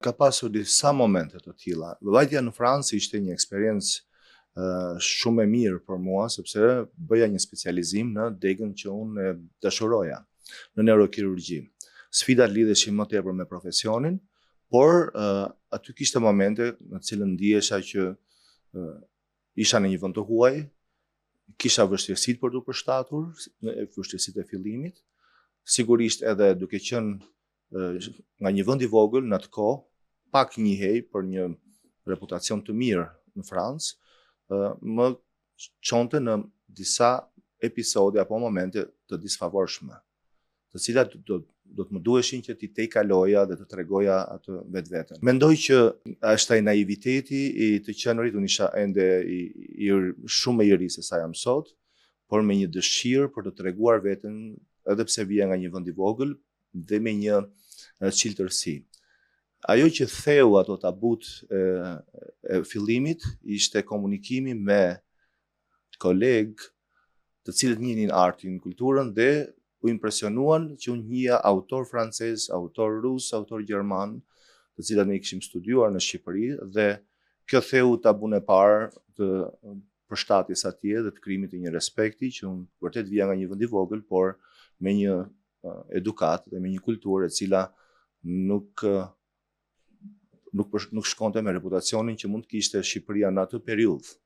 Ka pasur disa momente të tilla. Vajtja në Francë ishte një eksperiencë shumë e mirë për mua, sepse bëja një specializim në degën që unë e dashuroja, në neurokirurgji. Sfidat lidheshin më tepër me profesionin, por aty kishte momente në të cilën ndihesha që isha në një vend të huaj, kisha vështirësitë për t'u përshtatur, vështirësitë e fillimit, sigurisht edhe duke qenë nga një vend i vogël në atë kohë, pak njihej për një reputacion të mirë në Francë, më çonte në disa episode apo momente të disfavorshme, të cilat do të më duheshin që t'i kaloja dhe të tregoja atë vetveten. Mendoj që është ai naiviteti i të qenurit, unë isha ende shumë më i ri se sa jam sot, por me një dëshirë për të treguar veten, edhe pse vija nga një vend i vogël dhe me një çiltërsi. Ajo që theu ato tabut e fillimit ishte komunikimi me kolegë të cilët njihnin artin, kulturën dhe u impresionuan që unë njihja autor francez, autor rus, autor gjerman, të cilat ne kishim studiuar në Shqipëri, dhe kjo theu tabun e parë të përshtatjes atje dhe të krijimit të një respekti që unë vërtet vija nga një vend i vogël, por me një edukat dhe me një kulturë e cila nuk shkonte me reputacionin që mund të kishte Shqipëria në atë periudhë.